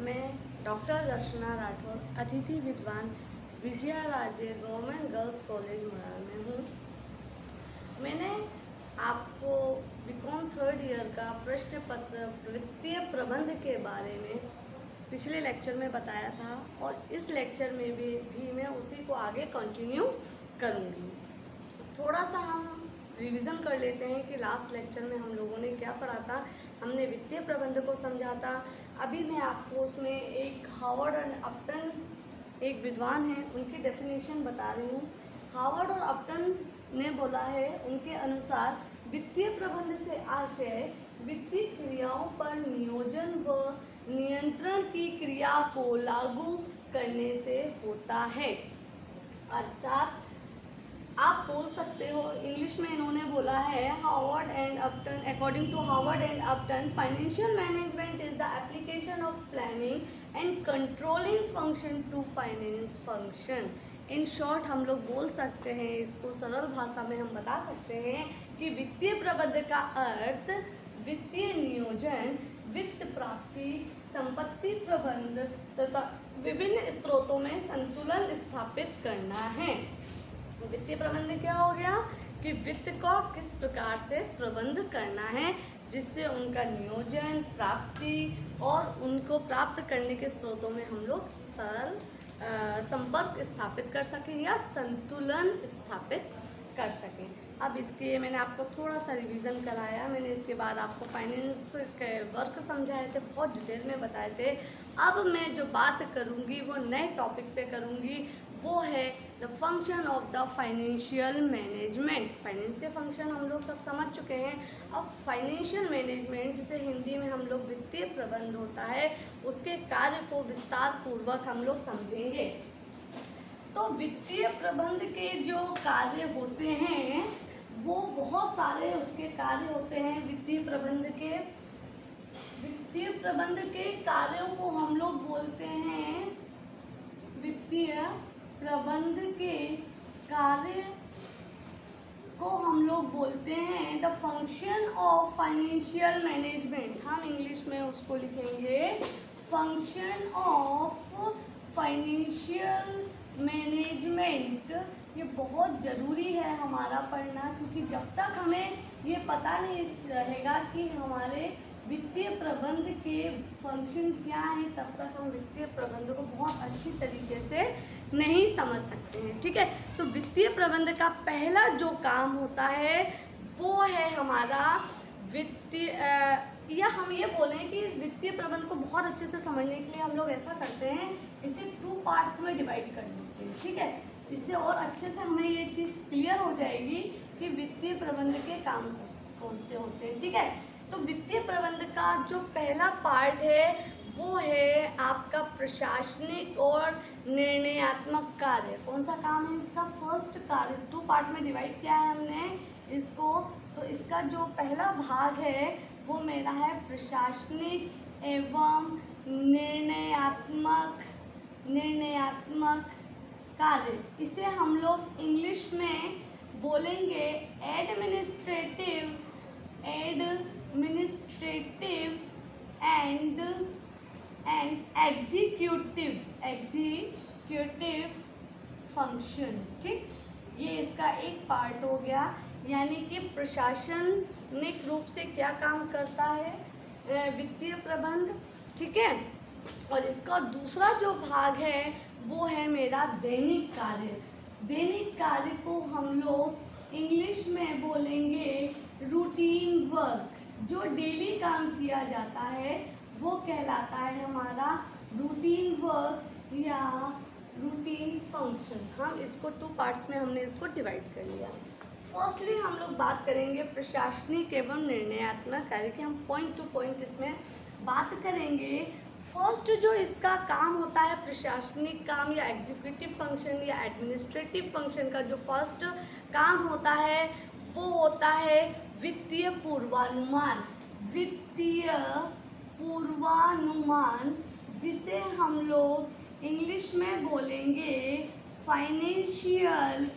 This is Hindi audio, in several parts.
मैं डॉक्टर दर्शना राठौर, अतिथि विद्वान Vijaya Raje government girls college Marar में हूँ। मैंने आपको बीकॉम थर्ड ईयर का प्रश्न पत्र वित्तीय प्रबंध के बारे में पिछले लेक्चर में बताया था और इस लेक्चर में भी मैं उसी को आगे कंटिन्यू करूँगी। थोड़ा सा हम रिवीजन कर लेते हैं कि लास्ट लेक्चर में हम लोगों ने क्या पढ़ा था। हमने वित्तीय प्रबंध को समझा था। अभी मैं आपको उसमें एक हावर्ड एंड अपटन एक विद्वान हैं, उनकी डेफिनेशन बता रही हूँ। हावर्ड और अपटन ने बोला है, उनके अनुसार वित्तीय प्रबंध से आशय वित्तीय क्रियाओं पर नियोजन व नियंत्रण की क्रिया को लागू करने से होता है। अर्थात आप बोल सकते हो, इंग्लिश में इन्होंने बोला है Howard and Upton, according to Howard and Upton, financial management is the application of planning and controlling function to finance function. In short हम लोग बोल सकते हैं, इसको सरल भाषा में हम बता सकते हैं कि वित्तीय प्रबंध का अर्थ वित्तीय नियोजन, वित्त प्राप्ति, संपत्ति प्रबंध तथा विभिन्न स्रोतों में संतुलन स्थापित करना है। वित्तीय प्रबंध क्या हो गया कि वित्त को किस प्रकार से प्रबंध करना है जिससे उनका नियोजन, प्राप्ति और उनको प्राप्त करने के स्रोतों में हम लोग सरल संपर्क स्थापित कर सकें या संतुलन स्थापित कर सकें। अब इसके मैंने आपको थोड़ा सा रिवीजन कराया। मैंने इसके बाद आपको फाइनेंस के वर्क समझाए थे, बहुत डिटेल में बताए थे। अब मैं जो बात करूंगी वो नए टॉपिक पे करूंगी, वो है the function of the financial management. Finance के फंक्शन हम लोग सब समझ चुके हैं। अब फाइनेंशियल मैनेजमेंट, जिसे हिंदी में हम लोग वित्तीय प्रबंध होता है, उसके कार्य को विस्तार पूर्वक हम लोग समझेंगे। तो वित्तीय प्रबंध के जो कार्य होते हैं वो बहुत सारे उसके कार्य होते हैं। वित्तीय प्रबंध के कार्यों को हम लोग बोलते हैं, वित्तीय प्रबंध के कार्य को हम लोग बोलते हैं the function of financial management. हम इंग्लिश में उसको लिखेंगे फंक्शन ऑफ फाइनेंशियल मैनेजमेंट। ये बहुत ज़रूरी है हमारा पढ़ना, क्योंकि जब तक हमें ये पता नहीं रहेगा कि हमारे वित्तीय प्रबंध के फंक्शन क्या है, तब तक हम वित्तीय प्रबंध को बहुत अच्छी तरीके से नहीं समझ सकते हैं। ठीक है, तो वित्तीय प्रबंध का पहला जो काम होता है वो है हमारा वित्तीय, या हम ये बोलें कि वित्तीय प्रबंध को बहुत अच्छे से समझने के लिए हम लोग ऐसा करते हैं, इसे 2 पार्ट्स में डिवाइड कर देते हैं। ठीक है, इससे और अच्छे से हमें ये चीज़ क्लियर हो जाएगी कि वित्तीय प्रबंध के काम कौन से होते हैं। ठीक है, तो वित्तीय प्रबंध का जो पहला पार्ट है वो है आपका प्रशासनिक और निर्णयात्मक कार्य। कौन सा काम है इसका? फर्स्ट कार्य। 2 पार्ट में डिवाइड किया है हमने इसको। तो इसका जो पहला भाग है वो मेरा है प्रशासनिक एवं निर्णयात्मक कार्य। इसे हम लोग इंग्लिश में बोलेंगे एडमिनिस्ट्रेटिव एंड एग्जीक्यूटिव फंक्शन। ठीक, ये इसका एक पार्ट हो गया, यानी कि प्रशासनिक रूप से क्या काम करता है वित्तीय प्रबंध। ठीक है, और इसका दूसरा जो भाग है वो है मेरा दैनिक कार्य। दैनिक कार्य को हम लोग इंग्लिश में बोलेंगे रूटीन वर्क। जो डेली काम किया जाता है वो कहलाता है हमारा रूटीन वर्क या रूटीन फंक्शन। हम इसको 2 पार्ट्स में हमने इसको डिवाइड कर लिया। फर्स्टली हम लोग बात करेंगे प्रशासनिक एवं निर्णयात्मक कार्य की। हम पॉइंट टू पॉइंट इसमें बात करेंगे। फर्स्ट जो इसका काम होता है प्रशासनिक काम या एग्जीक्यूटिव फंक्शन या एडमिनिस्ट्रेटिव फंक्शन का जो फर्स्ट काम होता है वो होता है वित्तीय पूर्वानुमान। वित्तीय पूर्वानुमान, जिसे हम लोग इंग्लिश में बोलेंगे फाइनेंशियल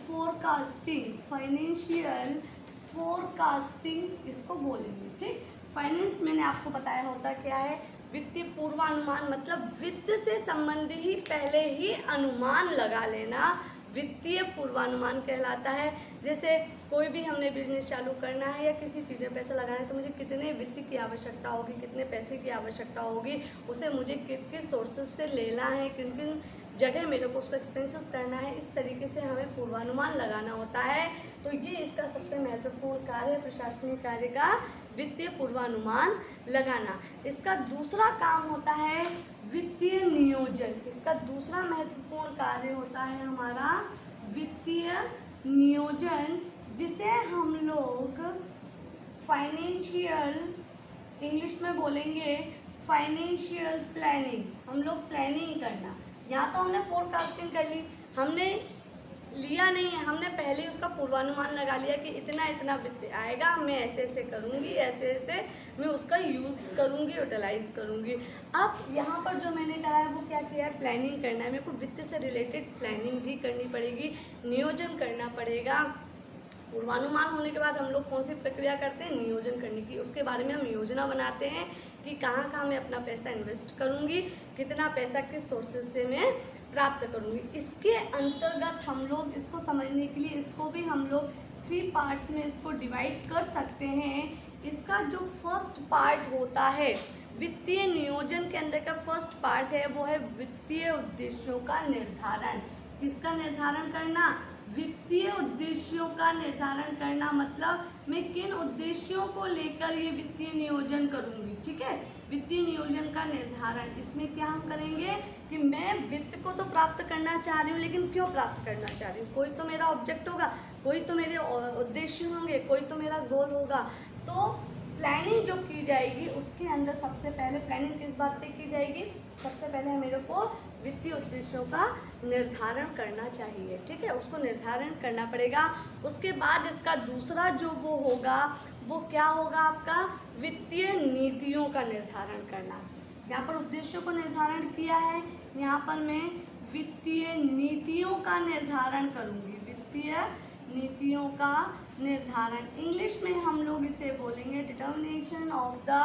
फोरकास्टिंग इसको बोलेंगे। ठीक, फाइनेंस मैंने आपको बताया होता क्या है, वित्तीय पूर्वानुमान मतलब वित्त से संबंधी ही पहले ही अनुमान लगा लेना वित्तीय पूर्वानुमान कहलाता है। जैसे कोई भी हमने बिजनेस चालू करना है या किसी चीज़ में पैसा लगाना है तो मुझे कितने वित्त की आवश्यकता होगी, कितने पैसे की आवश्यकता होगी, उसे मुझे किन किन सोर्सेज से लेना है, किन किन जगह मेरे को उसको एक्सपेंसेस करना है, इस तरीके से हमें पूर्वानुमान लगाना होता है। तो ये इसका सबसे महत्वपूर्ण कार्य है प्रशासनिक कार्य का वित्तीय पूर्वानुमान लगाना। इसका दूसरा काम होता है वित्तीय नियोजन। इसका दूसरा महत्वपूर्ण कार्य होता है हमारा वित्तीय नियोजन, जिसे हम लोग फाइनेंशियल, इंग्लिश में बोलेंगे फाइनेंशियल प्लानिंग। हम लोग प्लानिंग करना, यहाँ तो हमने फोरकास्टिंग कर ली, हमने लिया नहीं है, हमने पहले ही उसका पूर्वानुमान लगा लिया कि इतना इतना वित्त आएगा, मैं ऐसे ऐसे करूँगी, ऐसे ऐसे मैं उसका यूज़ करूँगी, यूटिलाइज करूँगी। अब यहाँ पर जो मैंने कहा है वो क्या किया है, प्लानिंग करना है। मेरे को वित्त से रिलेटेड प्लानिंग भी करनी पड़ेगी, नियोजन करना पड़ेगा। पूर्वानुमान होने के बाद हम लोग कौन सी प्रक्रिया करते हैं, नियोजन करने की। उसके बारे में हम योजना बनाते हैं कि कहाँ कहाँ मैं अपना पैसा इन्वेस्ट करूँगी, कितना पैसा किस सोर्सेज से मैं प्राप्त करूँगी। इसके अंतर्गत हम लोग इसको समझने के लिए इसको भी हम लोग 3 पार्ट्स में इसको डिवाइड कर सकते हैं। इसका जो फर्स्ट पार्ट होता है वित्तीय नियोजन के अंदर का फर्स्ट पार्ट है वो है वित्तीय उद्देश्यों का निर्धारण। किसका निर्धारण करना, वित्तीय उद्देश्यों का निर्धारण करना, मतलब मैं किन उद्देश्यों को लेकर ये वित्तीय नियोजन करूँगी। ठीक है, वित्तीय नियोजन का निर्धारण, इसमें क्या हम करेंगे कि मैं वित्त को तो प्राप्त करना चाह रही हूँ, लेकिन क्यों प्राप्त करना चाह रही हूँ। कोई तो मेरा ऑब्जेक्ट होगा, कोई तो मेरे उद्देश्य होंगे, कोई तो मेरा गोल होगा। तो प्लानिंग जो की जाएगी उसके अंदर सबसे पहले प्लानिंग किस बात पे की जाएगी, सबसे पहले मेरे को वित्तीय उद्देश्यों का निर्धारण करना चाहिए। ठीक है, उसको निर्धारण करना पड़ेगा। उसके बाद इसका दूसरा जो वो होगा वो क्या होगा, आपका वित्तीय नीतियों का निर्धारण करना। यहाँ पर उद्देश्यों को निर्धारण किया है, यहाँ पर मैं वित्तीय नीतियों का निर्धारण करूँगी। वित्तीय नीतियों का निर्धारण, इंग्लिश में हम लोग इसे बोलेंगे determination of the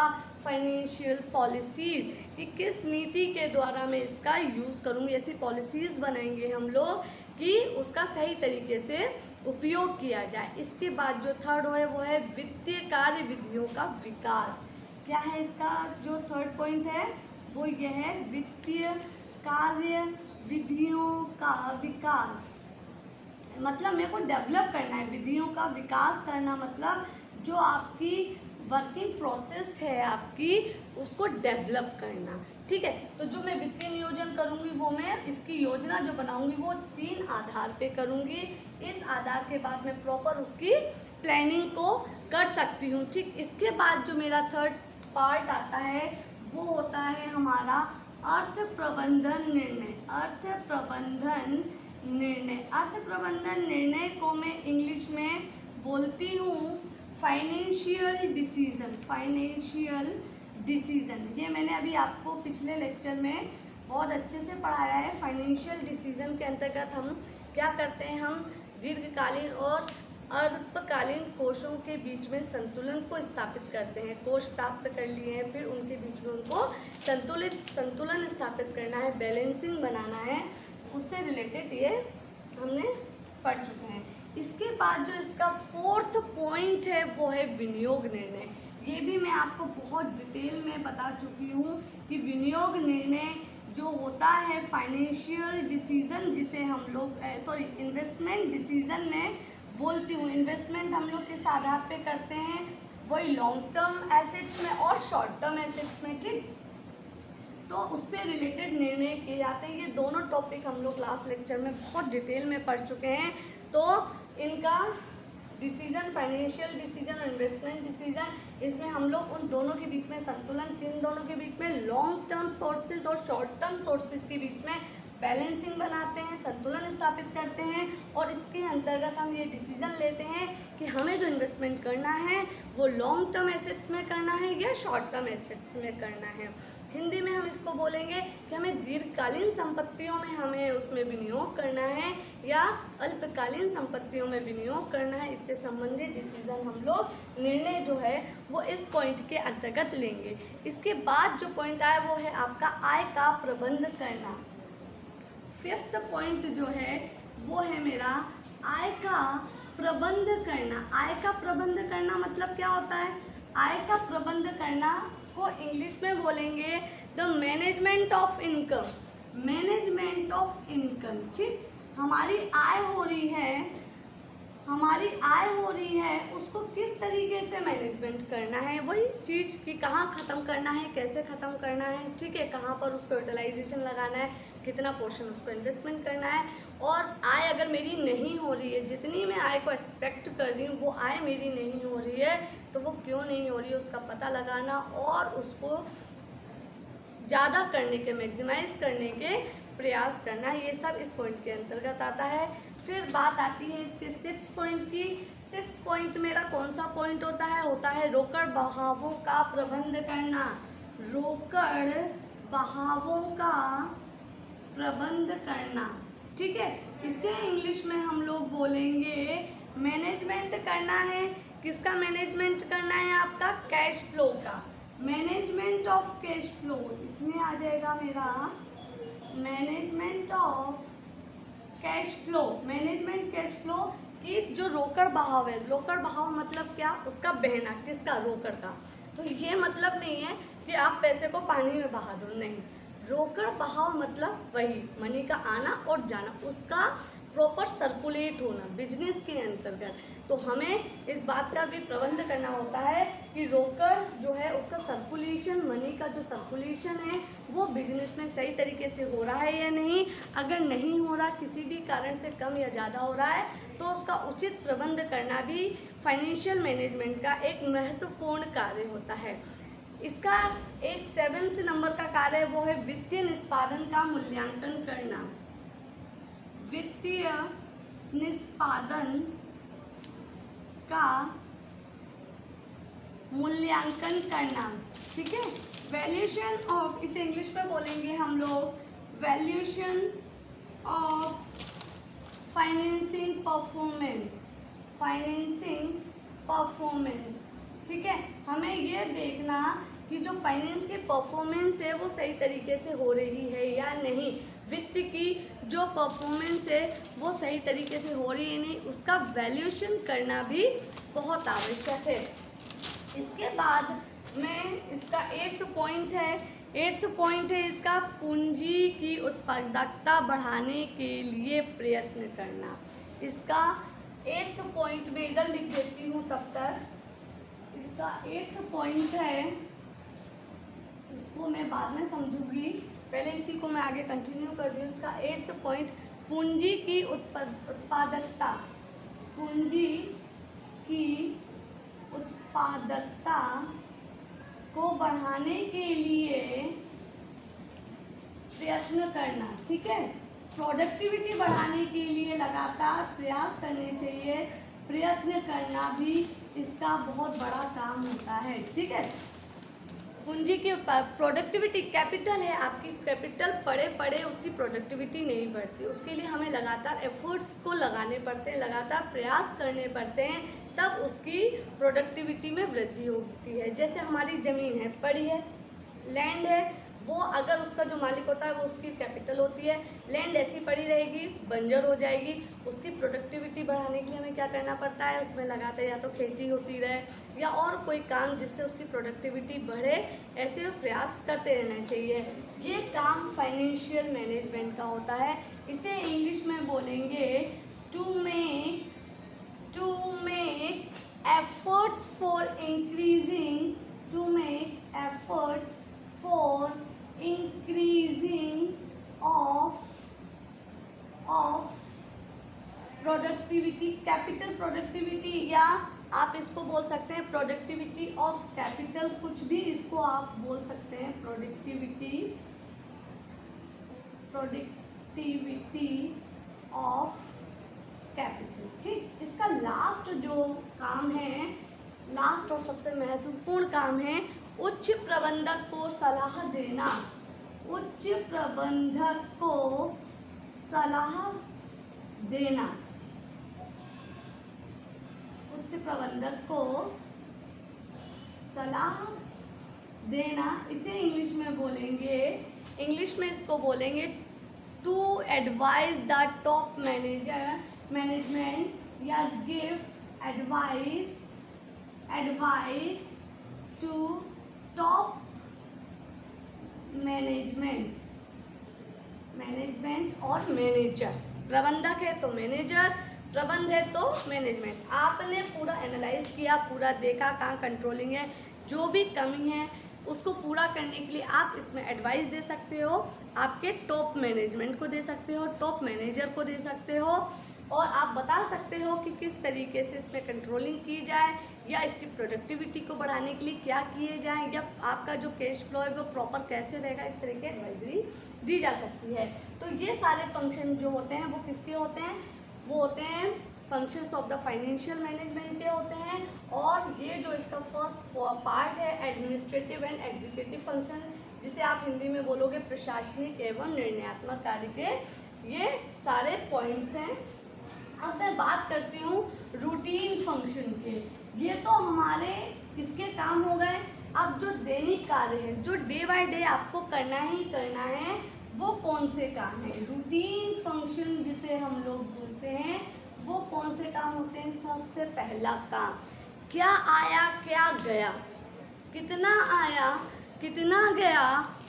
financial policies, कि किस नीति के द्वारा मैं इसका यूज़ करूँगी। ऐसी पॉलिसीज बनाएंगे हम लोग कि उसका सही तरीके से उपयोग किया जाए। इसके बाद जो थर्ड है वो है वित्तीय कार्य विधियों का विकास। क्या है इसका जो थर्ड पॉइंट है वो यह है वित्तीय कार्य विधियों का विकास। मतलब मेरे को डेवलप करना है, विधियों का विकास करना मतलब जो आपकी वर्किंग प्रोसेस है आपकी उसको डेवलप करना। ठीक है, तो जो मैं वित्तीय नियोजन करूंगी वो मैं इसकी योजना जो बनाऊंगी वो 3 आधार पे करूंगी। इस आधार के बाद मैं प्रॉपर उसकी प्लानिंग को कर सकती हूँ। ठीक, इसके बाद जो मेरा थर्ड पार्ट आता है वो होता है हमारा अर्थ प्रबंधन निर्णय। अर्थ प्रबंधन निर्णय, अर्थ प्रबंधन निर्णय को मैं इंग्लिश में बोलती हूँ फाइनेंशियल डिसीजन। फाइनेंशियल डिसीजन, ये मैंने अभी आपको पिछले लेक्चर में बहुत अच्छे से पढ़ाया है। फाइनेंशियल डिसीजन के अंतर्गत हम क्या करते हैं, हम दीर्घकालीन और अल्पकालीन कोषों के बीच में संतुलन को स्थापित करते हैं। कोष प्राप्त कर लिए हैं, फिर उनके बीच में उनको संतुलन स्थापित करना है, बैलेंसिंग बनाना है, उससे रिलेटेड ये हमने पढ़ चुके हैं। इसके बाद जो इसका फोर्थ पॉइंट है वो है विनियोग निर्णय। ये भी मैं आपको बहुत डिटेल में बता चुकी हूँ कि विनियोग निर्णय जो होता है फाइनेंशियल डिसीजन, जिसे हम लोग इन्वेस्टमेंट डिसीजन में बोलती हूँ। इन्वेस्टमेंट हम लोग किस आधार पे करते हैं, वही लॉन्ग टर्म एसेट्स में और शॉर्ट टर्म एसेट्स में। ठीक, तो उससे रिलेटेड निर्णय किए जाते हैं। ये दोनों टॉपिक हम लोग लास्ट लेक्चर में बहुत डिटेल में पढ़ चुके हैं। तो इनका डिसीजन, फाइनेंशियल डिसीजन और इन्वेस्टमेंट डिसीजन, इसमें हम लोग उन दोनों के बीच में संतुलन, किन दोनों के बीच में, लॉन्ग टर्म सोर्सेज और शॉर्ट टर्म सोर्सेज के बीच में बैलेंसिंग बनाते हैं, संतुलन स्थापित करते हैं। और इसके अंतर्गत हम ये डिसीजन लेते हैं कि हमें जो इन्वेस्टमेंट करना है वो लॉन्ग टर्म एसेट्स में करना है या शॉर्ट टर्म एसेट्स में करना है। हिंदी में हम इसको बोलेंगे कि हमें दीर्घकालीन संपत्तियों में हमें उसमें विनियोग करना है या अल्पकालीन संपत्तियों में विनियोग करना है। इससे संबंधित डिसीजन हम लोग निर्णय जो है वो इस पॉइंट के अंतर्गत लेंगे। इसके बाद जो पॉइंट आया वो है आपका आय का प्रबंध करना। फिफ्थ पॉइंट जो है वो है मेरा आय का प्रबंध करना। आय का प्रबंध करना मतलब क्या होता है? आय का प्रबंध करना को इंग्लिश में बोलेंगे the management of income. Management of income, ठीक। हमारी आय हो रही है उसको किस तरीके से मैनेजमेंट करना है, वही चीज़ कि कहाँ ख़त्म करना है, कैसे ख़त्म करना है, ठीक है, कहाँ पर उसको यूटिलाइजेशन लगाना है, कितना पोर्शन उसको इन्वेस्टमेंट करना है। और आय अगर मेरी नहीं हो रही है, जितनी मैं आय को एक्सपेक्ट कर रही हूँ वो आय मेरी नहीं हो रही है, तो वो क्यों नहीं हो रही है उसका पता लगाना और उसको ज़्यादा करने के, मैक्सिमाइज करने के प्रयास करना, ये सब इस पॉइंट के अंतर्गत आता है। फिर बात आती है इसके 6 पॉइंट की। 6 पॉइंट मेरा कौन सा पॉइंट होता है रोकड़ बहावों का प्रबंध करना। रोकड़ बहावों का प्रबंध करना, ठीक है। इसे इंग्लिश में हम लोग बोलेंगे मैनेजमेंट करना है। किसका मैनेजमेंट करना है? आपका कैश फ्लो का, मैनेजमेंट ऑफ कैश फ्लो। इसमें आ जाएगा मेरा management of cash flow. Management cash flow की जो रोकड़ बहाव है, रोकड़ बहाव मतलब क्या? उसका बहना, किसका? रोकड़ का। तो ये मतलब नहीं है कि आप पैसे को पानी में बहा दो, नहीं। रोकड़ बहाव मतलब वही मनी का आना और जाना, उसका प्रॉपर सर्कुलेट होना बिजनेस के अंतर्गत। तो हमें इस बात का भी प्रबंध करना होता है कि रोकड़ जो है उसका सर्कुलेशन, मनी का जो सर्कुलेशन है वो बिजनेस में सही तरीके से हो रहा है या नहीं। अगर नहीं हो रहा, किसी भी कारण से कम या ज़्यादा हो रहा है, तो उसका उचित प्रबंध करना भी फाइनेंशियल मैनेजमेंट का एक महत्वपूर्ण कार्य होता है। इसका एक 7th नंबर का कार्य है वो है वित्तीय निष्पादन का मूल्यांकन करना। वित्तीय निष्पादन का मूल्यांकन करना, ठीक है। वैल्यूएशन ऑफ, इसे इंग्लिश में बोलेंगे हम लोग valuation of financing performance. Financing performance, ठीक है। हमें ये देखना कि जो फाइनेंस की परफॉर्मेंस है वो सही तरीके से हो रही है या नहीं। वित्त की जो परफॉर्मेंस है वो सही तरीके से हो रही है नहीं, उसका वैल्यूएशन करना भी बहुत आवश्यक है। इसके बाद में इसका 8th पॉइंट है इसका पूंजी की उत्पादकता बढ़ाने के लिए प्रयत्न करना। इसका 8th पॉइंट में इधर लिख देती हूँ तब तक। इसका 8th पॉइंट है, इसको मैं बाद में समझूंगी, पहले इसी को मैं आगे कंटिन्यू कर दूँ। इसका 8th पॉइंट पूंजी की उत्पादकता। पूंजी की उत्पादकता को बढ़ाने के लिए प्रयत्न करना, ठीक है। प्रोडक्टिविटी बढ़ाने के लिए लगातार प्रयास करने चाहिए। प्रयत्न करना भी इसका बहुत बड़ा काम होता है, ठीक है। पूंजी की प्रोडक्टिविटी, कैपिटल है आपकी, कैपिटल पड़े पड़े उसकी प्रोडक्टिविटी नहीं बढ़ती। उसके लिए हमें लगातार एफर्ट्स को लगाने पड़ते हैं, लगातार प्रयास करने पड़ते हैं, तब उसकी प्रोडक्टिविटी में वृद्धि होती है। जैसे हमारी ज़मीन है, पड़ी है, लैंड है, वो अगर उसका जो मालिक होता है वो उसकी कैपिटल होती है। लैंड ऐसी पड़ी रहेगी, बंजर हो जाएगी। उसकी प्रोडक्टिविटी बढ़ाने के लिए हमें क्या करना पड़ता है? उसमें लगातार या तो खेती होती रहे या और कोई काम जिससे उसकी प्रोडक्टिविटी बढ़े, ऐसे प्रयास करते रहना चाहिए। ये काम फाइनेंशियल मैनेजमेंट का होता है। इसे इंग्लिश में बोलेंगे to make efforts for increasing of productivity, capital productivity, या आप इसको बोल सकते हैं प्रोडक्टिविटी ऑफ कैपिटल, कुछ भी इसको आप बोल सकते हैं। प्रोडक्टिविटी ऑफ कैपिटल, ठीक। इसका लास्ट जो काम है लास्ट और सबसे महत्वपूर्ण काम है उच्च प्रबंधक को सलाह देना। उच्च प्रबंधक को सलाह देना। उच्च प्रबंधक को सलाह देना, इसे इंग्लिश में बोलेंगे, इंग्लिश में इसको बोलेंगे to advise the top management या give advice to top management और मैनेजर। प्रबंधक है तो मैनेजर, प्रबंध है तो मैनेजमेंट। आपने पूरा एनालाइज किया, पूरा देखा कहाँ कंट्रोलिंग है, जो भी कमी है उसको पूरा करने के लिए आप इसमें एडवाइस दे सकते हो, आपके टॉप मैनेजमेंट को दे सकते हो, टॉप मैनेजर को दे सकते हो, और आप बता सकते हो कि किस तरीके से इसमें कंट्रोलिंग की जाए या इसकी प्रोडक्टिविटी को बढ़ाने के लिए क्या किए जाएं, या आपका जो कैश फ्लो है वो प्रॉपर कैसे रहेगा, इस तरह की एडवाइजरी दी जा सकती है। तो ये सारे फंक्शन जो होते हैं वो किसके होते हैं, वो होते हैं functions of the financial management के होते हैं। और ये जो इसका फर्स्ट पार्ट है एडमिनिस्ट्रेटिव एंड एग्जीक्यूटिव फंक्शन, जिसे आप हिंदी में बोलोगे प्रशासनिक एवं निर्णयात्मक कार्य के, ये सारे पॉइंट्स हैं। अब मैं बात करती हूँ रूटीन फंक्शन के। ये तो हमारे किसके काम हो गए। अब जो दैनिक कार्य है, जो डे बाय डे आपको करना ही करना है, वो कौन से काम है। रूटीन फंक्शन जिसे हम लोग बोलते हैं, वो कौन से काम होते हैं। सबसे पहला काम, क्या आया क्या गया, कितना आया कितना गया,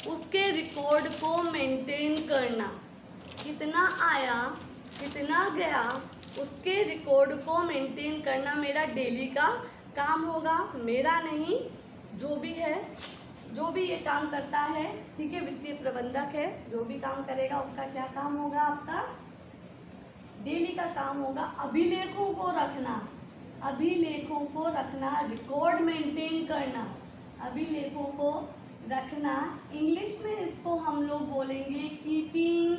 उसके रिकॉर्ड को मेंटेन करना। कितना आया कितना गया, उसके रिकॉर्ड को मेंटेन करना मेरा डेली का काम होगा, मेरा नहीं, जो भी है, जो भी ये काम करता है, ठीक है, वित्तीय प्रबंधक है, जो भी काम करेगा उसका क्या काम होगा, आपका डेली का काम होगा अभिलेखों को रखना। अभिलेखों को रखना, रिकॉर्ड मेंटेन करना, अभिलेखों को रखना। इंग्लिश में इसको हम लोग बोलेंगे कीपिंग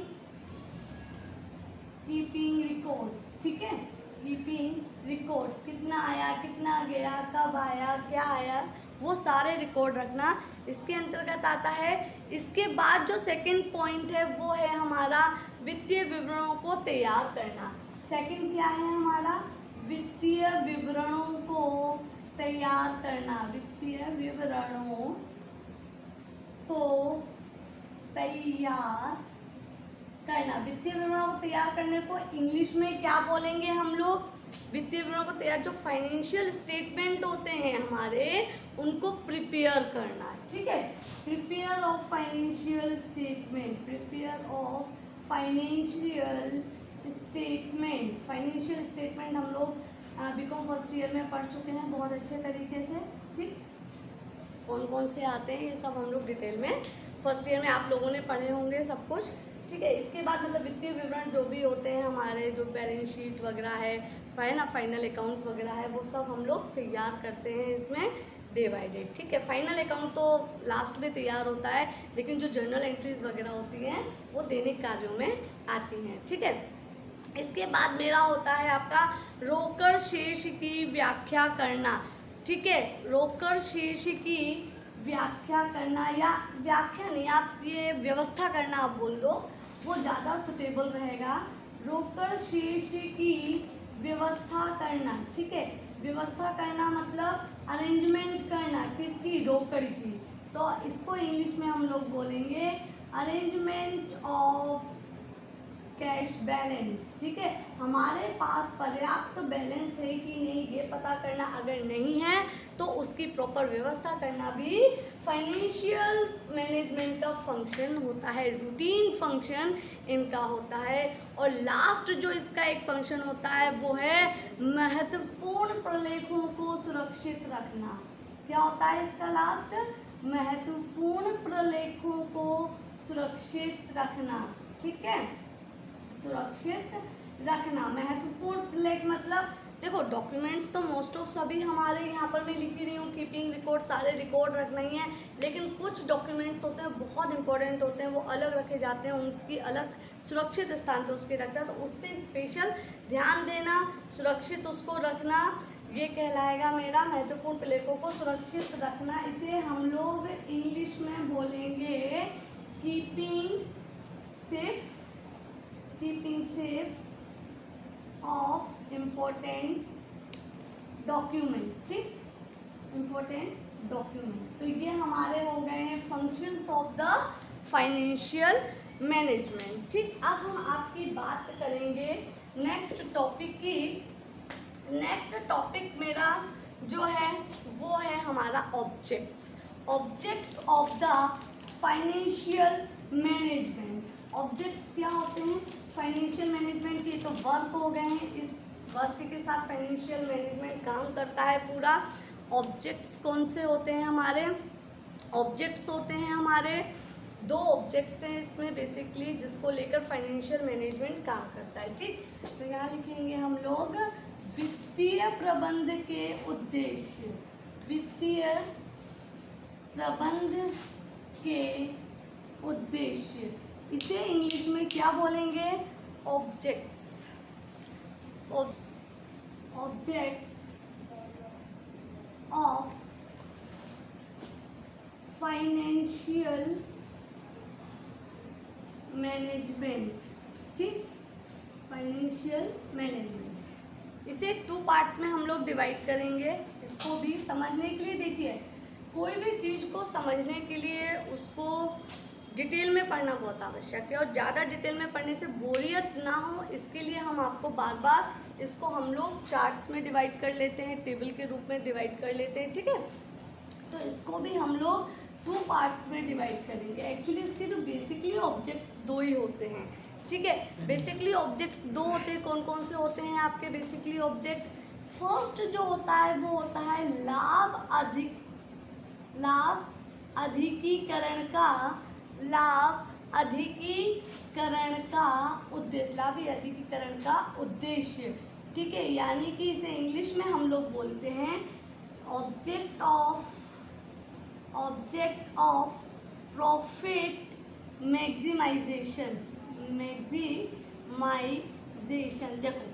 रिकॉर्ड्स, ठीक है, कीपिंग रिकॉर्ड्स। कितना आया कितना गया, कब आया क्या आया, वो सारे रिकॉर्ड रखना इसके अंतर्गत आता है। इसके बाद जो सेकंड पॉइंट है वो है हमारा वित्तीय विवरणों को तैयार करना। सेकंड क्या है हमारा, वित्तीय विवरणों को तैयार करना। वित्तीय विवरणों को तैयार करना। वित्तीय विवरणों को तैयार करने को इंग्लिश में क्या बोलेंगे हम लोग, वित्तीय विवरणों को तैयार, जो फाइनेंशियल स्टेटमेंट होते हैं हमारे, उनको प्रिपेयर करना, ठीक है। Prepare of financial statement, prepare of financial statement. Financial statement हम लोग बीकॉम फर्स्ट ईयर में पढ़ चुके हैं बहुत अच्छे तरीके से, ठीक। कौन कौन से आते हैं ये सब हम लोग डिटेल में फर्स्ट ईयर में आप लोगों ने पढ़े होंगे सब कुछ, ठीक है। इसके बाद मतलब वित्तीय विवरण जो भी होते हैं हमारे, जो बैलेंस शीट वगैरह है ना, फाइनल अकाउंट वगैरह है, वो सब हम लोग तैयार करते हैं इसमें डे बाय डे, ठीक है। फाइनल अकाउंट तो लास्ट में तैयार होता है, लेकिन जो जर्नल एंट्रीज वगैरह होती हैं वो दैनिक कार्यों में आती हैं, ठीक है। इसके बाद मेरा होता है आपका रोकड़ शेष की व्याख्या करना, ठीक है। रोकड़ शेष की व्याख्या करना, या व्याख्या नहीं, आप ये व्यवस्था करना आप बोल दो, वो ज़्यादा सुटेबल रहेगा। रोकड़ शेष की व्यवस्था करना, ठीक है। व्यवस्था करना मतलब अरेंजमेंट करना, किसकी, रोकड़ की। तो इसको इंग्लिश में हम लोग बोलेंगे अरेंजमेंट ऑफ कैश बैलेंस, ठीक है। हमारे पास पर्याप्त बैलेंस है कि नहीं ये पता करना, अगर नहीं है तो उसकी प्रॉपर व्यवस्था करना भी फाइनेंशियल मैनेजमेंट का फंक्शन होता है, रूटीन फंक्शन इनका होता है। और लास्ट जो इसका एक फंक्शन होता है वो है महत्वपूर्ण प्रलेखों को सुरक्षित रखना। क्या होता है इसका लास्ट, महत्वपूर्ण प्रलेखों को सुरक्षित रखना, ठीक है, सुरक्षित रखना। महत्वपूर्ण प्रलेख मतलब देखो डॉक्यूमेंट्स तो मोस्ट ऑफ सभी हमारे यहाँ पर मैं लिखी रही हूँ, कीपिंग रिकॉर्ड, सारे रिकॉर्ड रखना ही है, लेकिन कुछ डॉक्यूमेंट्स होते हैं बहुत इंपॉर्टेंट होते हैं, वो अलग रखे जाते हैं, उनकी अलग सुरक्षित स्थान पे उसके रखना, तो उस पर स्पेशल ध्यान देना, सुरक्षित उसको रखना। ये कहलाएगा मेरा महत्वपूर्ण प्लेटों को सुरक्षित रखना। इसे हम लोग इंग्लिश में बोलेंगे keeping safe of important document, ठीक, इम्पोर्टेंट डॉक्यूमेंट। तो ये हमारे हो गए हैं functions of the financial management, ठीक। अब हम आपकी बात करेंगे नेक्स्ट टॉपिक की। नेक्स्ट टॉपिक मेरा जो है वो है हमारा objects of the financial management. Objects क्या होते हैं फाइनेंशियल मैनेजमेंट के? तो वर्क हो गए हैं, इस वर्क के साथ फाइनेंशियल मैनेजमेंट काम करता है पूरा। ऑब्जेक्ट्स कौन से होते हैं हमारे? ऑब्जेक्ट्स होते हैं हमारे 2 ऑब्जेक्ट्स हैं इसमें बेसिकली, जिसको लेकर फाइनेंशियल मैनेजमेंट काम करता है, ठीक। तो यहाँ लिखेंगे हम लोग वित्तीय प्रबंध के उद्देश्य। वित्तीय प्रबंध के उद्देश्य, इसे इंग्लिश में क्या बोलेंगे? Objects. Objects of financial management, ठीक, फाइनेंशियल मैनेजमेंट। इसे 2 पार्ट्स में हम लोग डिवाइड करेंगे। इसको भी समझने के लिए, देखिए कोई भी चीज़ को समझने के लिए उसको डिटेल में पढ़ना बहुत आवश्यक है, और ज़्यादा डिटेल में पढ़ने से बोरियत ना हो इसके लिए हम आपको बार बार इसको हम लोग चार्ट्स में डिवाइड कर लेते हैं, टेबल के रूप में डिवाइड कर लेते हैं, ठीक है। तो इसको भी हम लोग 2 पार्ट्स में डिवाइड करेंगे। एक्चुअली इसके जो बेसिकली ऑब्जेक्ट्स 2 ही होते हैं, ठीक है। बेसिकली ऑब्जेक्ट्स 2 होते हैं। कौन कौन से होते हैं आपके बेसिकली ऑब्जेक्ट? फर्स्ट जो होता है वो होता है लाभ अधिकीकरण का उद्देश्य। लाभ अधिकीकरण का उद्देश्य, ठीक है। यानी कि इसे इंग्लिश में हम लोग बोलते हैं ऑब्जेक्ट ऑफ प्रॉफिट मैक्सिमाइजेशन। देखो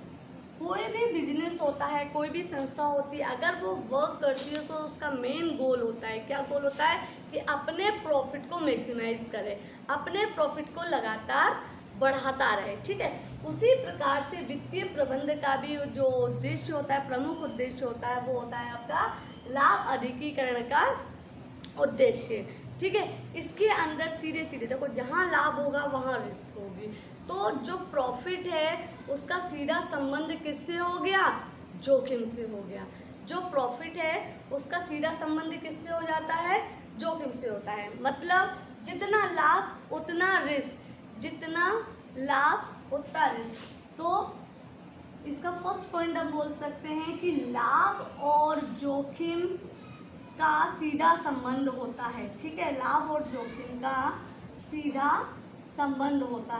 कोई भी बिजनेस होता है, कोई भी संस्था होती है, अगर वो वर्क करती है तो उसका मेन गोल होता है, क्या गोल होता है? कि अपने प्रॉफिट को मैक्सिमाइज करे, अपने प्रॉफिट को लगातार बढ़ाता रहे, ठीक है। उसी प्रकार से वित्तीय प्रबंध का भी जो उद्देश्य होता है, प्रमुख उद्देश्य होता है, वो होता है आपका लाभ अधिकीकरण का उद्देश्य, ठीक है। इसके अंदर सीधे सीधे देखो, जहाँ लाभ होगा वहाँ रिस्क होगी। तो जो प्रॉफिट है उसका सीधा संबंध किससे हो गया? जोखिम से हो गया। जो प्रॉफिट है उसका सीधा संबंध किससे हो जाता है? जोखिम से होता है। मतलब जितना लाभ उतना रिस्क, जितना लाभ उतना रिस्क। तो इसका फर्स्ट पॉइंट हम बोल सकते हैं कि लाभ और जोखिम का सीधा संबंध होता है, ठीक है। लाभ और जोखिम का सीधा संबंध होता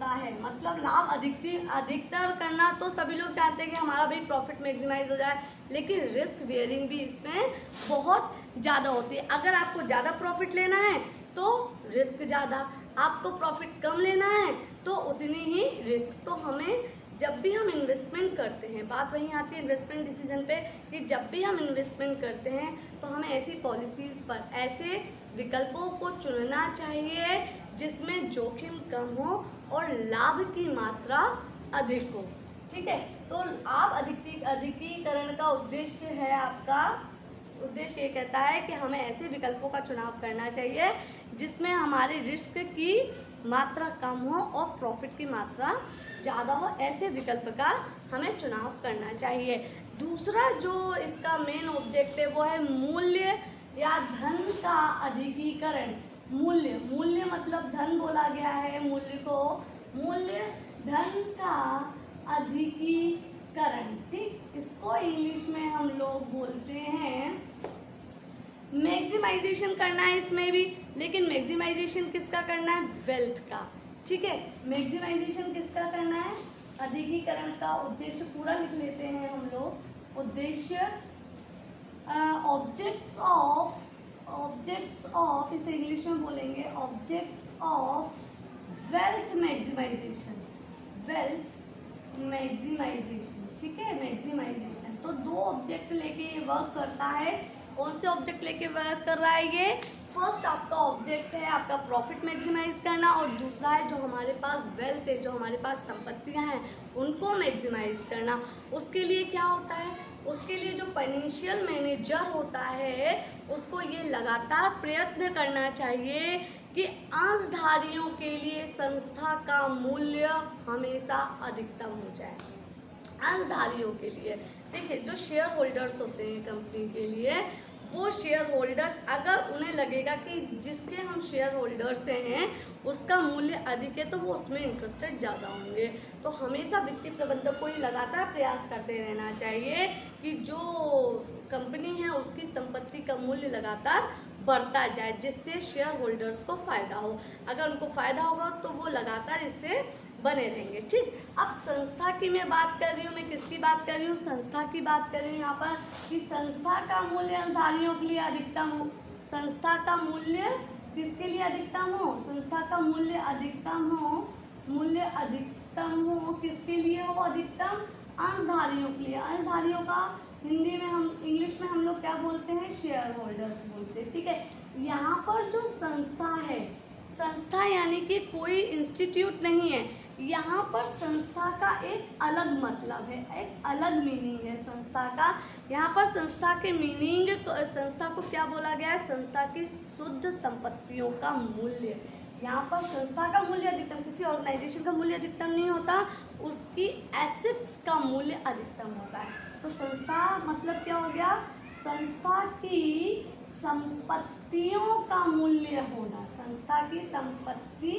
है, मतलब लाभ अधिकतर करना तो सभी लोग चाहते हैं कि हमारा भी प्रॉफिट मैक्सिमाइज हो जाए, लेकिन रिस्क बेयरिंग भी इसमें बहुत ज़्यादा होती है। अगर आपको ज़्यादा प्रॉफिट लेना है तो रिस्क ज़्यादा, आपको प्रॉफिट कम लेना है तो उतनी ही रिस्क। तो हमें जब भी हम इन्वेस्टमेंट करते हैं, बात वहीं आती है इन्वेस्टमेंट डिसीजन पे, कि जब भी हम इन्वेस्टमेंट करते हैं तो हमें ऐसी पॉलिसीज़ पर, ऐसे विकल्पों को चुनना चाहिए जिसमें जोखिम कम हो और लाभ की मात्रा अधिक हो, ठीक है। तो लाभ अधिकीकरण का उद्देश्य है आपका, उद्देश्य ये कहता है कि हमें ऐसे विकल्पों का चुनाव करना चाहिए जिसमें हमारे रिस्क की मात्रा कम हो और प्रॉफिट की मात्रा ज़्यादा हो। ऐसे विकल्प का हमें चुनाव करना चाहिए। दूसरा जो इसका मेन ऑब्जेक्ट है वो है मूल्य या धन का अधिकीकरण। मूल्य मतलब धन बोला गया है, मूल्य को मूल्य धन का अधिकीकरण, ठीक। इसको इंग्लिश में हम लोग बोलते हैं मैक्सिमाइजेशन करना है इसमें भी, लेकिन मैक्सिमाइजेशन किसका करना है? वेल्थ का, ठीक है। मैक्सिमाइजेशन किसका करना है? अधिकीकरण का। उद्देश्य पूरा लिख लेते हैं हम लोग। उद्देश्य ऑब्जेक्ट्स ऑफ, इसे इंग्लिश में बोलेंगे objects of wealth maximization. Wealth maximization, ठीक है, मैक्सिमाइजेशन। तो दो ऑब्जेक्ट लेके ये वर्क करता है। कौन से ऑब्जेक्ट लेके वर्क कर रहा है ये? फर्स्ट आपका ऑब्जेक्ट है आपका प्रॉफिट मैक्सिमाइज करना, और दूसरा है जो हमारे पास वेल्थ है, जो हमारे पास संपत्तियां हैं, उनको मैक्सिमाइज करना। उसके लिए क्या होता है? उसके लिए जो फाइनेंशियल मैनेजर होता है उसको ये लगातार प्रयत्न करना चाहिए कि अंशधारियों के लिए संस्था का मूल्य हमेशा अधिकतम हो जाए। अंशधारियों के लिए, देखिए जो शेयर होल्डर्स होते हैं कंपनी के लिए, वो शेयर होल्डर्स अगर उन्हें लगेगा कि जिसके हम शेयर होल्डर्स हैं उसका मूल्य अधिक है तो वो उसमें इंटरेस्टेड ज़्यादा होंगे। तो हमेशा वित्तीय प्रबंधक को ही लगातार प्रयास करते रहना चाहिए कि जो कंपनी है उसकी संपत्ति का मूल्य लगातार बढ़ता जाए, जिससे शेयर होल्डर्स को फ़ायदा हो। अगर उनको फ़ायदा होगा तो वो लगातार इससे बने रहेंगे। ठीक, अब संस्था की मैं बात कर रही हूँ, मैं किसकी बात कर रही हूँ? संस्था की बात कर रही हूँ यहाँ पर, कि संस्था का मूल्य अंशधारियों के लिए अधिकतम हो। संस्था का मूल्य किसके लिए अधिकतम हो? संस्था का मूल्य अधिकतम हो, मूल्य अधिकतम हो किसके लिए हो? अधिकतम अंशधारियों के लिए। अंशधारियों का हिंदी में हम, इंग्लिश में हम लोग क्या बोलते हैं? शेयर होल्डर्स बोलते हैं। ठीक है, यहाँ पर जो संस्था है, संस्था यानी कि कोई इंस्टीट्यूट नहीं है, यहाँ पर संस्था का एक अलग मतलब है, एक अलग मीनिंग है संस्था का। यहाँ पर संस्था के मीनिंग, संस्था को क्या बोला गया है? संस्था की शुद्ध संपत्तियों का मूल्य। यहाँ पर संस्था का मूल्य अधिकतम, किसी ऑर्गेनाइजेशन का मूल्य अधिकतम नहीं होता, उसकी एसेट्स का मूल्य अधिकतम होता है। तो संस्था मतलब क्या हो गया? संस्था की संपत्तियों का मूल्य होना, संस्था की संपत्ति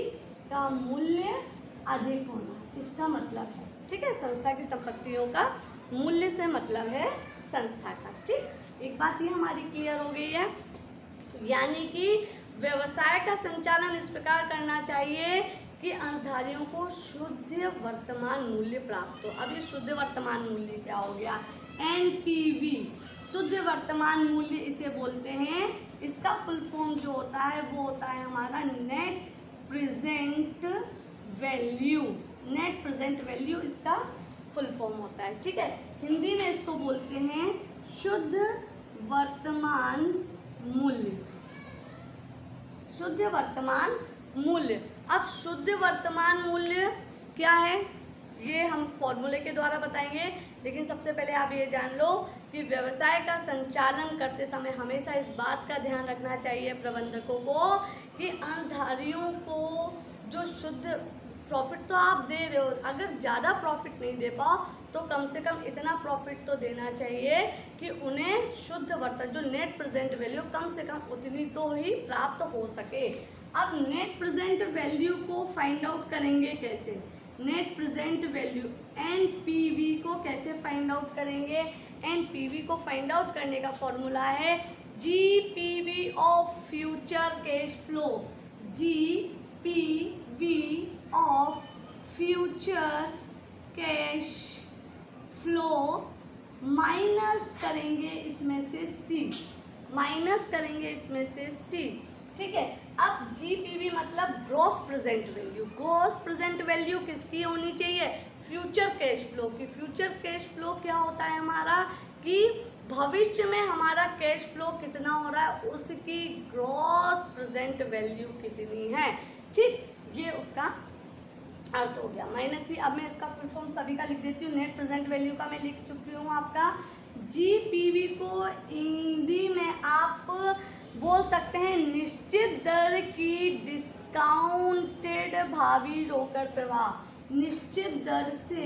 का मूल्य अधिक होना, इसका मतलब है। ठीक है, संस्था की संपत्तियों का मूल्य से मतलब है संस्था का। ठीक, एक बात ये हमारी क्लियर हो गई है, यानी कि व्यवसाय का संचालन इस प्रकार करना चाहिए कि अंशधारियों को शुद्ध वर्तमान मूल्य प्राप्त हो। अब ये शुद्ध वर्तमान मूल्य क्या हो गया? एनपीवी, शुद्ध वर्तमान मूल्य इसे बोलते हैं। इसका फुल फॉर्म जो होता है वो होता है हमारा net present value. Net present value इसका फुल फॉर्म होता है। ठीक है, हिंदी में इसको बोलते हैं शुद्ध वर्तमान मूल्य। शुद्ध वर्तमान मूल्य। अब शुद्ध वर्तमान मूल्य क्या है ये हम फॉर्मूले के द्वारा बताएंगे, लेकिन सबसे पहले आप ये जान लो कि व्यवसाय का संचालन करते समय हमेशा इस बात का ध्यान रखना चाहिए प्रबंधकों को कि अंशधारियों को जो शुद्ध प्रॉफिट तो आप दे रहे हो, अगर ज़्यादा प्रॉफिट नहीं दे पाओ तो कम से कम इतना प्रॉफिट तो देना चाहिए कि उन्हें शुद्ध वर्तमान जो नेट प्रेजेंट वैल्यू कम से कम उतनी तो ही प्राप्त हो सके। अब नेट प्रेजेंट वैल्यू को फाइंड आउट करेंगे कैसे? नेट प्रेजेंट वैल्यू एनपीवी को कैसे फाइंड आउट करेंगे? एनपीवी को फाइंड आउट करने का फॉर्मूला है GPV of future cash flow. GPV of future cash flow minus करेंगे इसमें से सी, माइनस करेंगे इसमें से सी। ठीक है, अब जीपीवी मतलब gross present value. Gross present value किसकी होनी चाहिए? फ्यूचर कैश फ्लो की। फ्यूचर कैश फ्लो क्या होता है हमारा? कि भविष्य में हमारा कैश फ्लो कितना हो रहा है उसकी ग्रॉस प्रेजेंट वैल्यू कितनी है। ठीक, ये उसका अर्थ हो गया। माइनस सी। अब मैं इसका फुल फॉर्म सभी का लिख देती हूँ। नेट प्रेजेंट वैल्यू का मैं लिख चुकी हूँ आपका। जीपीवी को हिंदी में आप बोल सकते हैं निश्चित दर की डिस्काउंटेड भावी रोकड़ प्रवाह। निश्चित दर से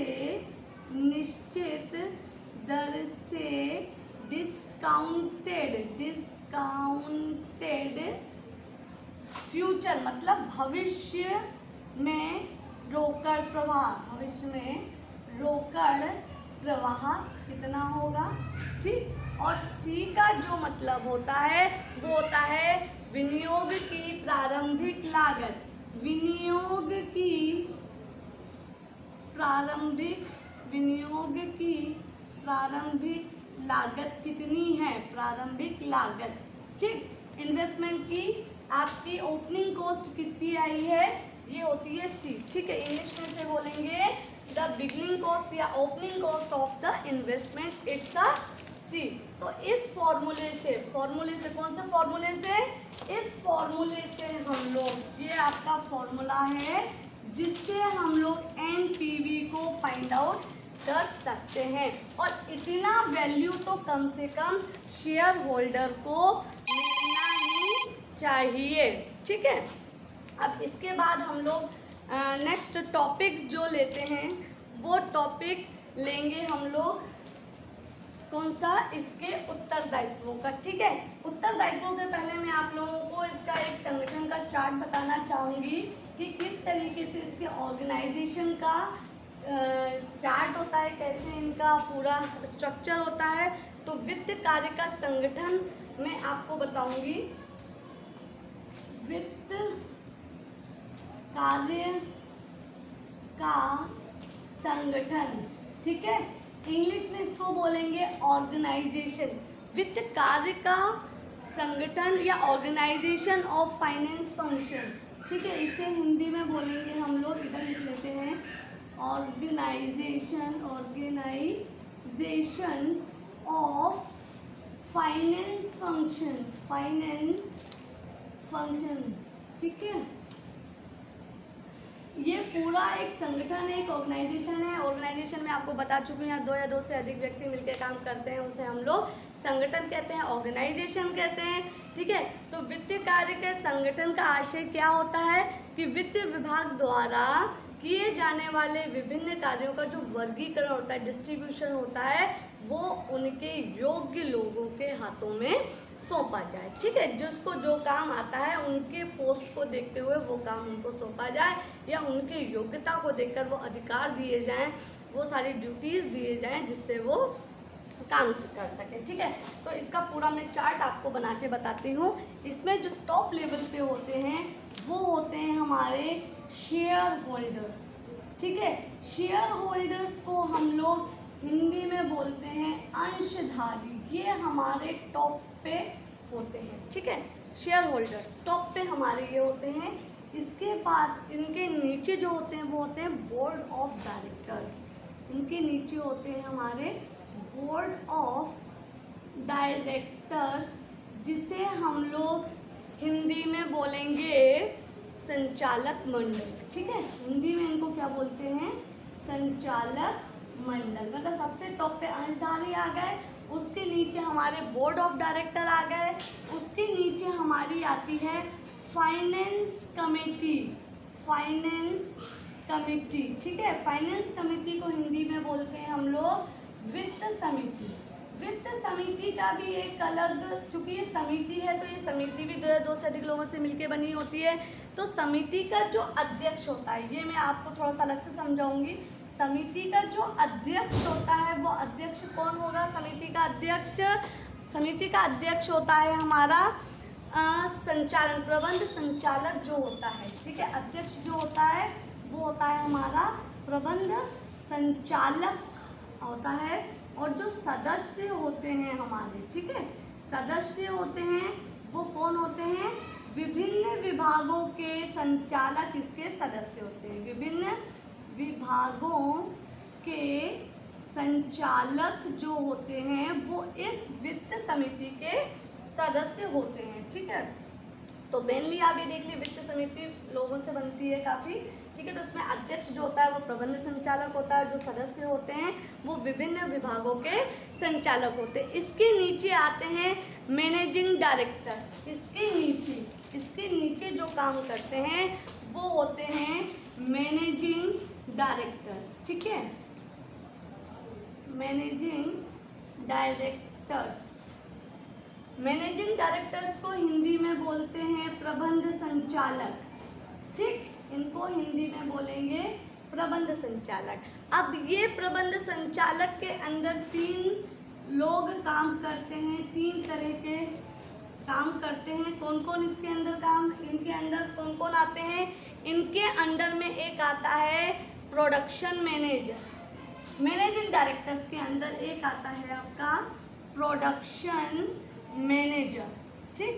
डिस्काउंटेड फ्यूचर मतलब भविष्य में रोकड़ प्रवाह। भविष्य में रोकड़ प्रवाह कितना होगा? ठीक, और सी का जो मतलब होता है वो होता है विनियोग की प्रारंभिक लागत। विनियोग की प्रारंभिक लागत कितनी है? प्रारंभिक लागत। ठीक, इन्वेस्टमेंट की आपकी ओपनिंग कॉस्ट कितनी आई है? ये होती है सी। ठीक है, इंग्लिश में से बोलेंगे द बिगनिंग कॉस्ट या opening cost of the investment it's a C. तो इस फॉर्मूले से कौन से फॉर्मूले से, इस फॉर्मूले से हम लोग, ये आपका फॉर्मूला है जिससे हम लोग एनपीवी को फाइंड आउट कर सकते हैं। और इतना वैल्यू तो कम से कम शेयर होल्डर को मिलना ही चाहिए, ठीक है। अब इसके बाद हम लोग नेक्स्ट टॉपिक जो लेते हैं वो टॉपिक लेंगे हम लोग कौन सा, इसके उत्तरदायित्वों का, ठीक है। उत्तरदायित्वों से पहले मैं आप लोगों को इसका एक संगठन का चार्ट बताना चाहूँगी कि किस तरीके से इसके ऑर्गेनाइजेशन का चार्ट होता है, कैसे इनका पूरा स्ट्रक्चर होता है। तो वित्त कार्य का संगठन मैं आपको बताऊंगी, वित्त कार्य का संगठन, ठीक है। इंग्लिश में इसको बोलेंगे ऑर्गेनाइजेशन, वित्त कार्य का संगठन या ऑर्गेनाइजेशन ऑफ फाइनेंस फंक्शन, ठीक है। इसे हिंदी में बोलेंगे हम लोग, इधर लिख लेते हैं, ऑर्गेनाइजेशन ऑफ फाइनेंस फंक्शन, ठीक है। ये पूरा एक संगठन है, एक ऑर्गेनाइजेशन है। ऑर्गेनाइजेशन में आपको बता चुकी हूँ, दो या दो से अधिक व्यक्ति मिलकर काम करते हैं, उसे हम लोग संगठन कहते हैं, ऑर्गेनाइजेशन कहते हैं, ठीक है। तो वित्तीय कार्य के संगठन का आशय क्या होता है कि वित्त विभाग द्वारा किए जाने वाले विभिन्न कार्यों का जो वर्गीकरण होता है, डिस्ट्रीब्यूशन होता है, वो उनके योग्य लोगों के हाथों में सौंपा जाए, ठीक है। जिसको जो काम आता है उनके पोस्ट को देखते हुए वो काम उनको सौंपा जाए, या उनके योग्यता को देखकर वो अधिकार दिए जाएं, वो सारी ड्यूटीज दिए जाएं जिससे वो काम कर सके, ठीक है। तो इसका पूरा मैं चार्ट आपको बना के बताती हूँ। इसमें जो टॉप लेवल पे होते हैं वो होते हैं हमारे शेयर होल्डर्स, ठीक है। शेयर होल्डर्स को हम लोग हिंदी में बोलते हैं अंशधारी, ये हमारे टॉप पे होते हैं, ठीक है। शेयर होल्डर्स टॉप पे हमारे ये होते हैं। इसके बाद इनके नीचे जो होते हैं वो होते हैं बोर्ड ऑफ डायरेक्टर्स, इनके नीचे होते हैं हमारे बोर्ड ऑफ डायरेक्टर्स, जिसे हम लोग हिंदी में बोलेंगे संचालक मंडल, ठीक है। हिंदी में इनको क्या बोलते हैं, संचालक मंडल। मतलब सबसे टॉप पे अंशधारी आ गए, उसके नीचे हमारे बोर्ड ऑफ डायरेक्टर आ गए, उसके नीचे हमारी आती है फाइनेंस कमेटी, ठीक है। फाइनेंस कमेटी को हिंदी में बोलते हैं हम लोग वित्त समिति। वित्त समिति का भी एक अलग, चूंकि ये समिति है तो ये समिति भी दो से अधिक लोगों से मिलकर बनी होती है। तो समिति का जो अध्यक्ष होता है, ये मैं आपको थोड़ा सा अलग से समझाऊंगी। समिति का जो अध्यक्ष होता है वो अध्यक्ष कौन होगा, समिति का अध्यक्ष होता है हमारा संचालन, प्रबंध संचालक जो होता है, ठीक है। अध्यक्ष जो होता है वो होता है हमारा प्रबंध संचालक होता है। और जो सदस्य होते हैं हमारे, ठीक है, सदस्य होते हैं वो कौन होते हैं, विभिन्न विभागों के संचालक इसके सदस्य होते हैं। विभिन्न विभागों के संचालक जो होते हैं वो इस वित्त समिति के सदस्य होते हैं, ठीक है। तो मेनली आप ये देख लीजिए, वित्त समिति लोगों से बनती है काफ़ी, ठीक है। तो इसमें अध्यक्ष जो होता है वो प्रबंध संचालक होता है, जो सदस्य होते हैं वो विभिन्न विभागों के संचालक होते हैं। इसके नीचे आते हैं मैनेजिंग डायरेक्टर्स। इसके नीचे जो काम करते हैं वो होते हैं मैनेजिंग डायरेक्टर्स, ठीक है। मैनेजिंग डायरेक्टर्स को हिंदी में बोलते हैं प्रबंध संचालक, ठीक। इनको हिंदी में बोलेंगे प्रबंध संचालक। अब ये प्रबंध संचालक के अंदर 3 लोग काम करते हैं, 3 तरह के काम करते हैं। कौन कौन इसके अंदर इनके अंदर कौन कौन आते हैं, इनके अंडर में एक आता है प्रोडक्शन मैनेजर। मैनेजिंग डायरेक्टर्स के अंदर एक आता है आपका प्रोडक्शन मैनेजर, ठीक।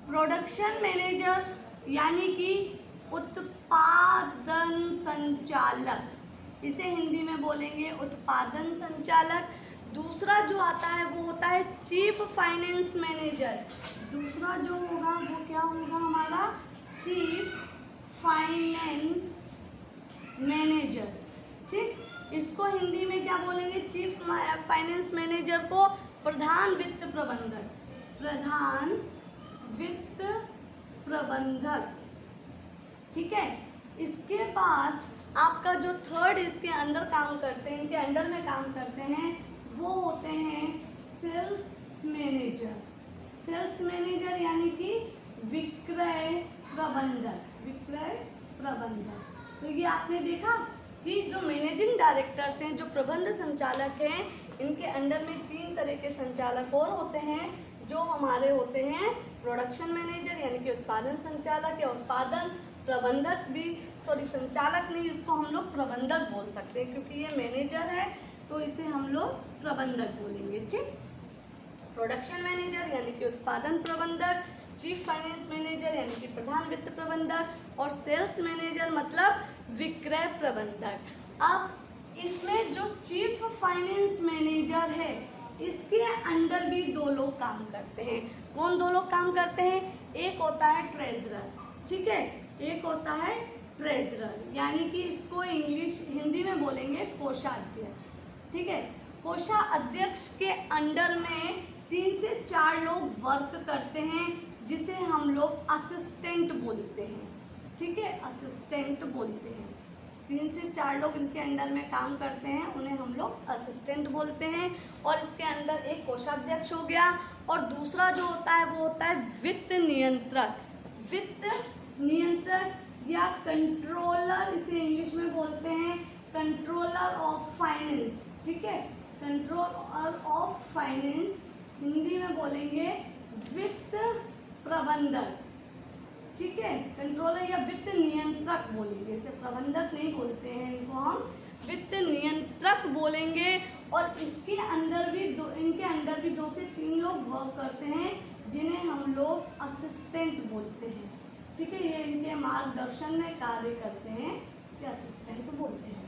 प्रोडक्शन मैनेजर यानी कि उत्पादन संचालक, इसे हिंदी में बोलेंगे उत्पादन संचालक। दूसरा जो आता है वो होता है चीफ फाइनेंस मैनेजर। दूसरा जो होगा वो क्या होगा हमारा चीफ फाइनेंस मैनेजर। ठीक, इसको हिंदी में क्या बोलेंगे, चीफ फाइनेंस मैनेजर को प्रधान वित्त प्रबंधक। प्रधान वित्त प्रबंधक। ठीक है, इसके बाद आपका जो थर्ड इसके अंदर काम करते हैं, इनके अंडर में काम करते हैं, वो होते हैं सेल्स मैनेजर। सेल्स मैनेजर यानी कि विक्रय प्रबंधक। विक्रय प्रबंधक। तो ये आपने देखा कि जो मैनेजिंग डायरेक्टर्स हैं, जो प्रबंध संचालक हैं, इनके अंडर में 3 तरह के संचालक और होते हैं, जो हमारे होते हैं प्रोडक्शन मैनेजर यानी कि उत्पादन संचालक या उत्पादन प्रबंधक भी, सॉरी संचालक नहीं, इसको हम लोग प्रबंधक बोल सकते हैं क्योंकि ये मैनेजर है तो इसे हम लोग प्रबंधक बोलेंगे। ठीक, प्रोडक्शन मैनेजर यानी कि उत्पादन प्रबंधक, चीफ फाइनेंस मैनेजर यानी कि प्रधान वित्त प्रबंधक और सेल्स मैनेजर मतलब विक्रय प्रबंधक। अब इसमें जो चीफ फाइनेंस मैनेजर है इसके अंडर भी 2 लोग काम करते हैं। कौन 2 लोग काम करते हैं, एक होता है ट्रेजरर। ठीक है, एक होता है ट्रेजरर यानी कि इसको हिंदी में बोलेंगे कोषाध्यक्ष। ठीक है, कोषाध्यक्ष के अंडर में 3 से 4 लोग वर्क करते हैं जिसे हम लोग असिस्टेंट बोलते हैं। ठीक है, असिस्टेंट बोलते हैं। 3 से 4 लोग इनके अंडर में काम करते हैं, उन्हें हम लोग असिस्टेंट बोलते हैं। और इसके अंदर एक कोषाध्यक्ष हो गया और दूसरा जो होता है वो होता है वित्त नियंत्रक। वित्त नियंत्रक या कंट्रोलर, इसे इंग्लिश में बोलते हैं कंट्रोलर ऑफ फाइनेंस। ठीक है, कंट्रोलर ऑफ फाइनेंस, हिंदी में बोलेंगे वित्त प्रबंधक। ठीक है, कंट्रोलर या वित्त नियंत्रक बोलेंगे, इसे प्रबंधक नहीं बोलते हैं, इनको हम वित्त नियंत्रक बोलेंगे। और इसके अंदर भी इनके अंदर भी 2 से 3 लोग वर्क करते हैं जिन्हें हम लोग असिस्टेंट बोलते हैं। ठीक है, ये इनके मार्गदर्शन में कार्य करते हैं, ये असिस्टेंट बोलते हैं।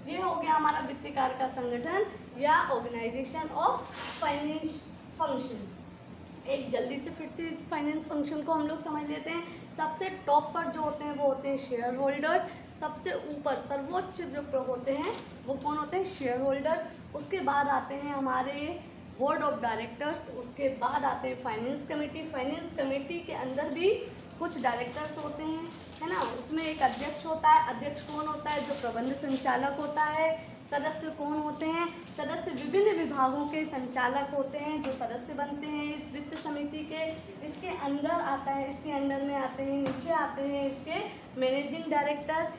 ये हो गया हमारा वित्तीय कार्य का संगठन या ऑर्गेनाइजेशन ऑफ फाइनेंस फंक्शन। एक जल्दी से फिर से इस फाइनेंस फंक्शन को हम लोग समझ लेते हैं। सबसे टॉप पर जो होते हैं वो होते हैं शेयर होल्डर्स। सबसे ऊपर सर्वोच्च जो होते हैं वो कौन होते हैं, शेयर होल्डर्स। उसके बाद आते हैं हमारे बोर्ड ऑफ डायरेक्टर्स। उसके बाद आते हैं फाइनेंस कमेटी। फाइनेंस कमेटी के अंदर भी कुछ डायरेक्टर्स होते हैं, है ना। उसमें एक अध्यक्ष होता है। अध्यक्ष कौन होता है, जो प्रबंध संचालक होता है। सदस्य कौन होते हैं, सदस्य विभिन्न विभागों के संचालक होते हैं जो सदस्य बनते हैं इस वित्त समिति के। इसके अंदर आता है, इसके अंदर में आते हैं, नीचे आते हैं इसके मैनेजिंग डायरेक्टर।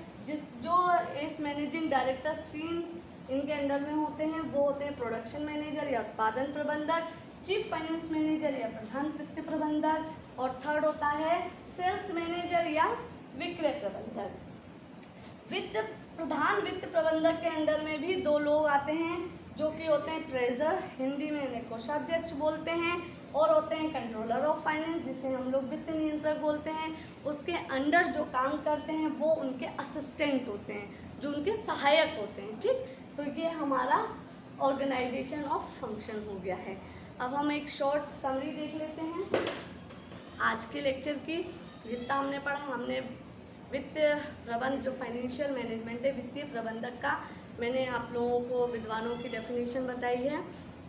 जो इस मैनेजिंग डायरेक्टर 3 इनके अंडर में होते हैं वो होते हैं प्रोडक्शन मैनेजर या उत्पादन प्रबंधक, चीफ फाइनेंस मैनेजर या प्रधान वित्त प्रबंधक और थर्ड होता है सेल्स मैनेजर या विक्रय प्रबंधक। प्रधान वित्त प्रबंधक के अंडर में भी 2 लोग आते हैं जो कि होते हैं ट्रेजरर, हिंदी में इन्हें कोषाध्यक्ष बोलते हैं, और होते हैं कंट्रोलर ऑफ फाइनेंस जिसे हम लोग वित्त नियंत्रक बोलते हैं। उसके अंडर जो काम करते हैं वो उनके असिस्टेंट होते हैं, जो उनके सहायक होते हैं। ठीक, तो ये हमारा ऑर्गेनाइजेशन ऑफ फंक्शन हो गया है। अब हम एक शॉर्ट समरी देख लेते हैं आज के लेक्चर की। जितना हमने पढ़ा, हमने वित्त प्रबंध जो फाइनेंशियल मैनेजमेंट है, वित्तीय प्रबंधक का, मैंने आप लोगों को विद्वानों की डेफिनेशन बताई है।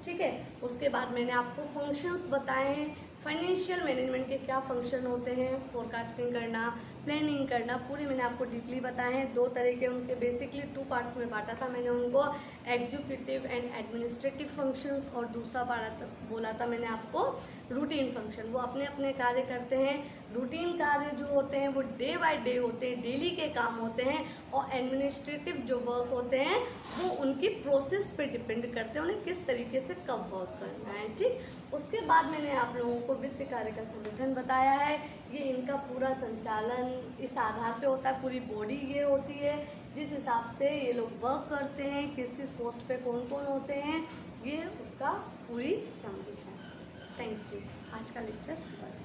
ठीक है, उसके बाद मैंने आपको फंक्शंस बताए हैं। फाइनेंशियल मैनेजमेंट के क्या फंक्शन होते हैं, फोरकास्टिंग करना, प्लानिंग करना, पूरे मैंने आपको डीपली बताए हैं। 2 तरह के उनके बेसिकली 2 पार्ट्स में बांटा था मैंने उनको, एग्जीक्यूटिव एंड एडमिनिस्ट्रेटिव फंक्शंस, और दूसरा पार्ट बोला था मैंने आपको रूटीन फंक्शन। वो अपने अपने कार्य करते हैं। रूटीन कार्य जो होते हैं वो डे बाय डे होते हैं, डेली के काम होते हैं, और एडमिनिस्ट्रेटिव जो वर्क होते हैं वो उनकी प्रोसेस पे डिपेंड करते हैं, उन्हें किस तरीके से कब वर्क करना है। ठीक, उसके बाद मैंने आप लोगों को वित्त कार्य का संगठन बताया है। ये इनका पूरा संचालन इस आधार पे होता है, पूरी बॉडी ये होती है जिस हिसाब से ये लोग वर्क करते हैं, किस किस पोस्ट पे कौन कौन होते हैं, ये उसका पूरी समरी है। Thank you. आज का लेक्चर बस।